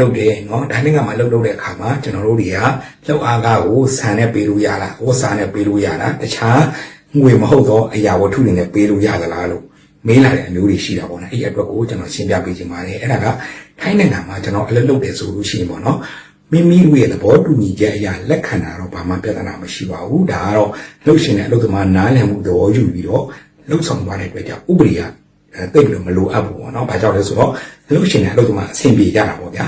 လုပ်တယ်နော်ဒါနဲ့ကမှလုပ်တဲ့အခါမှာကျွန်တော်တို့တွေကလောက်အားကားကိုဆန်နဲ့ပေးလို့ရလားဝတ်စားနဲ့ပေးလို့ရလားတခြားငွေမဟုတ်တော့အရာဝတ္ထုတွေနဲ့ပေးလို့ရသလားလို့မေးလာတဲ့အမျိုးတွေရှိတာပေါ့နော်အဲ့အတွက်ကိုကျွန်တော်ရှင်းပြပေးချင်ပါတယ်အဲ့ဒါကထိုင်းနိုင်ငံမှာကျွန်တော်အလုပ်လုပ်တယ်ဆိုလို့ရှိရင်ပေါ့နော်မိမိတို့ရဲ့သဘောတူညီချက်အရာလက်ခံတာတော့ဘာမှပြဿနာမရှိပါဘူးဒါကတော့လှုပ်ရှင်တဲ့အလုပ်သမားနားလည်မှုသဘောယူပြီးတော့လှုပ်ဆောင်သွားတဲ့အတွက်ကြောင့်ဥပဒေကတိတ်ပြီးတော့မလိုအပ်ဘူးပေါ့နော်ဘာကြောင့်လဲဆိုတော့လှုပ်ရှင်တဲ့အလုပ်သမားအဆင်ပြေကြတာပေါ့ဗျာ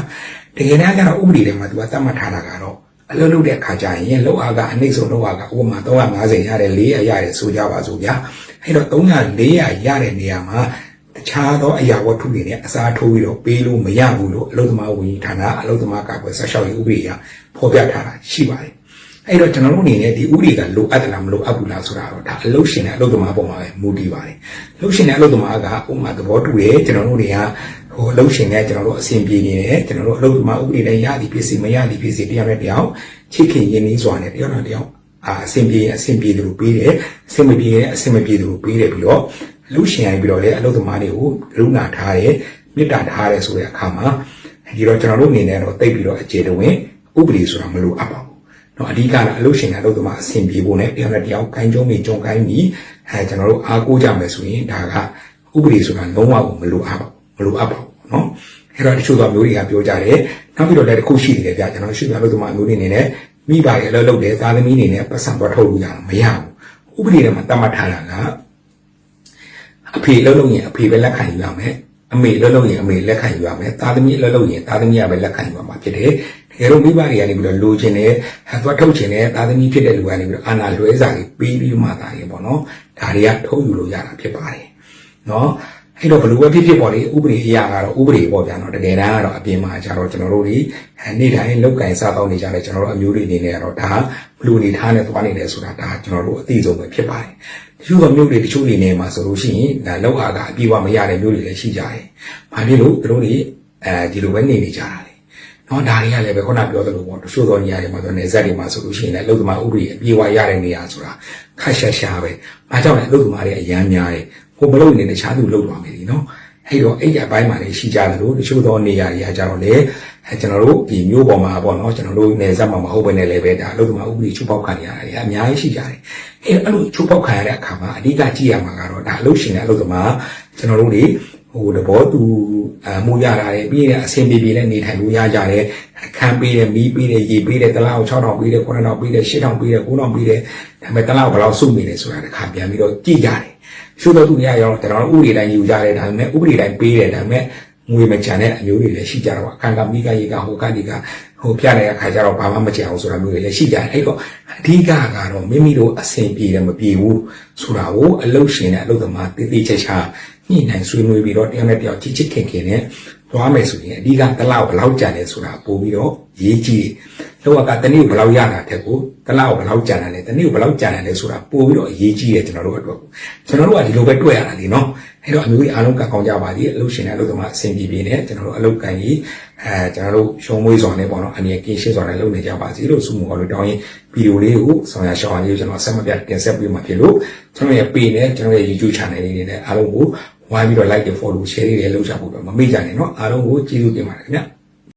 တကယ်တမ်းကျတော့ဥပဒေထဲမှာသူကသတ်မှတ်ထားတာကတော့အလုပ်လုပ်တဲ့အခါကျရင်လောက်အားကအနှိမ့်ဆုံးလောက်အားကဥပမာ350ရတယ်400ရတယ်ဆိုကြပါစို့ဗျာအဲ့တော့300 400ရတဲ့နေရာမှာတခြားသောအရာဝတ္ထုတွေနဲ့အစားထိုးပြီးတော့ပေးလို့မရဘူးလို့အလုပ်သမားဝန်ကြီးဌာနအလုပ်သမားကာကွယ်စောင့်ရှောက်ရေးဥပဒေကဖော်ပြထားတာရှိပါတယ်အဲ့တော့ကျွန်တော်တို့အနေနဲ့ဒီဥပဒေကလိုအပ်တယ်လားမလိုအပ်ဘူးလားဆိုတာတော့ဒါအလုပ်ရှင်နဲ့အလုပ်သမားပုံမှာပဲမူတည်ပါတယ်အလုပ်ရှင်နဲ့အလုပ်သမားကဥပမာသဘောတူရဲကျွန်တော်တို့တွေကအလုပ်ရှင်နဲ့ကျွန်တော်တို့အဆင်ပြေနေတယ်ကျွန်တော်တို့အလုပ်သမားဥပဒေတိုင်းရသည်ဖြစ်စီမရသည်ဖြစ်စီတရားနဲ့တရားချစ်ခင်ရင်းနှီးစွာနဲ့တရားနဲ့တရားအဆင်ပြေတယ်လို့ပေးတယ်အဆင်မပြေတယ်လို့ပေးတယ်ပြီးတော့လူရှင်ရိုင်းပြီးတော့လေအလုပ်သမားတွေကိုကရုဏာထားတယ်မေတ္တာထားတယ်ဆိုတဲ့အခါမှာဒီတော့ကျွန်တော်တို့အနေနဲ့တော့တိတ်ပြီးတော့အခြေတွင်ဥပဒေဆိုတာမလိုအပ်ပါဘူးเนาะအဓိကတော့အလုပ်ရှင်ကအလုပ်သမားအဆင်ပြေဖို့နဲ့တရားနဲ့တရားကိုင်းကျုံးပြီးကြုံကိုင်းပြီးကျွန်တော်တို့အားကိုးကြမယ်ဆိုရင်ဒါကဥပဒေဆိုတာလုံးဝမလိုအပ်ပါဘူးเนาะအဲ့တော့တချို့သောမျိုးတွေကပြောကြတယ်နောက်ပြီးတော့လည်းတစ်ခုရှိတယ်ဗျကျွန်တော်ရှိတဲ့အလုပ်သမားမျိုးတွေအနေနဲ့မိဘရဲ့အလုပ်လုပ်တယ်သားသမီးတွေနဲ့ပတ်စံတော့ထုတ်လို့ရမှာမရဘူးဥပဒေထဲမှာသတ်မှတ်ထားတာကအဖေလှုပ်လို့ရင်အဖေပဲလက်ခံယူရမယ်အမေလှုပ်လို့ရင်အမေလက်ခံယူရမယ်သားသမီးလှုပ်လို့ရင်သားသမီးကပဲလက်ခံယူရမှာဖြစ်တယ်တကယ်လို့မိဘတွေကနေပြီးတော့လိုချင်တယ်သွားထုတ်ချင်တယ်သားသမီးဖြစ်တဲ့လူကနေပြီးတော့အာဏာလွှဲစာတွေပေးပြီးမှသာရင်ပေါ့နော်ဒါတွေကထုတ်ယူလို့ရတာဖြစ်ပါတယ်နော်အဲ့တော့ဘလို့ပဲဖြစ်ပေါ့လေဥပဒေအရာကတော့ဥပဒေပေါ့ဗျာနော်တကယ်တမ်းကတော့အပြင်မှာကျတော့ကျွန်တော်တို့ဒီနေ့တိုင်းလောက်ကင်စားတော့နေကြတယ်ကျွန်တော်တို့အမျိုးတွေအနေနဲ့ကတော့ဒါဘလို့နေထားနဲ့သွားနေတယ်ဆိုတာဒါကျွန်တော်တို့အသိဆုံးပဲဖြစ်ပါတယ်တချို့သောမျိုးတွေတချို့နေနေမှာဆိုလို့ရှိရင်ဒါလောက်အားကအပြေးဝမရတဲ့မျိုးတွေလည်းရှိကြတယ်။ဘာဖြစ်လို့သူတို့တွေဒီလိုပဲနေကြတာလဲ။နော်ဒါတွေကလည်းပဲခုနပြောသလိုပေါ့တချို့သောနေရာတွေမှာဆိုနေဆက်တွေမှာဆိုလို့ရှိရင်လည်းလုံသမားဥပဒေအပြေးဝရတဲ့နေရာဆိုတာခက်ရှာပဲ။ဘာကြောင့်လဲလုံသမားတွေအရန်များတယ်။ဟိုမလို့နေတခြားသူလုံသွားမယ်ဒီနော်။အဲ့တော့အဲ့ရပိုင်းမှာလည်းရှိကြတယ်လို့တချို့သောနေရာတွေကကြတော့လေကျွန်တော်တို့ဒီမျိုးပေါ်မှာပေါ့နော်ကျွန်တော်တို့နေဆက်မှာမဟုတ်ဘဲနဲ့လည်းပဲဒါလုံသမားဥပဒေချုပ်ပေါက်ခံရတာတွေအများကြီးရှိကြတယ်။အဲ့လိုချုပ်ပေါက်ခံရတဲ့အခါမှာအဓိကကြည့်ရမှာကတော့ဒါအလုပ်ရှင်နဲ့အလုပ်သမားကျွန်တော်တို့တွေဟိုတဘောသူမှုရတာတယ်ပြီးရင်အဆင်ပြေပြေနဲ့နေထိုင်လို့ရကြတယ်အခန်းပေးတယ်မီးပေးတယ်ရေပေးတယ်တလားကို6000ပေးတယ်9000ပေးတယ်8000ပေးတယ်9000ပေးတယ်ဒါပေမဲ့တလားကိုဘယ်လောက်စုမိလဲဆိုတာတစ်ခါပြန်ပြီးတော့ကြည့်ကြတယ်ရှိတော့သူတွေကရောကျွန်တော်တို့ဥပဒေတိုင်းယူကြတယ်ဒါပေမဲ့ဥပဒေတိုင်းပေးတယ်ဒါပေမဲ့ငွေမချန်တဲ့အမျိုးတွေလည်းရှိကြတော့အခန်းကမိကရေကဟိုကဒီကဟိုပြတဲ့အခါကျတော့ဘာမှမချန်အောင်ဆိုတာမျိုးတွေလည်းရှိကြတယ်အဲ့တော့အဓိကကတော့မိမိတို့အဆင်ပြေတယ်မပြေဘူးဆိုတာကိုအလုပ်ရှင်နဲ့အလုပ်သမားတည်တည်ချာချာညှိနှိုင်းဆွေးနွေးပြီးတော့တယောက်နဲ့တယောက်ချစ်ချစ်ခင်ခင်နဲ့သွားမယ်ဆိုရင်အဓိကတလောက်ဘယ်လောက်ကြံလဲဆိုတာပို့ပြီးတော့ရေးကြည့်လောကတနည်းဘယ်လောက်ရတာတဲ့ကိုတလောက်ဘယ်လောက်ကြံတယ်လဲတနည်းဘယ်လောက်ကြံတယ်လဲဆိုတာပို့ပြီးတော့ရေးကြည့်တယ်ကျွန်တော်တို့အတွက်ကျွန်တော်တို့ကဒီလိုပဲတွေ့ရတာလीနော်အဲ့တော့အမျိုးကြီးအားလုံးကကောင်းကြပါသည်အလုပ်ရှင်နဲ့အလုပ်သမားအဆင်ပြေပြေနဲ့ကျွန်တော်တို့အလုပ်ကန်ကြီးကျွန်တော်တို့ရှုံးမွေးစွာနဲ့ပေါ့နော်အနေနဲ့ကင်းရှင်းစွာနဲ့လုပ်နေကြပါစီလို့ဆုမွန်တော်တို့တောင်းရင်ဗီဒီယိုလေးကိုဆောင်ရရှောင်းရလေးကိုကျွန်တော်ဆက်မပြတ်တင်ဆက်ပေးမှာဖြစ်လို့ကျွန်တော်ရဲ့ page နဲ့ကျွန်တော်ရဲ့ YouTube channel လေးတွေနဲ့အားလုံးကိုဝိုင်းပြီးတော့ like နဲ့ follow share လေးတွေလုပ်ကြဖို့တော့မမေ့ကြနဲ့เนาะအားလုံးကိုကျေးဇူးတင်ပါတယ်ခင်ဗျ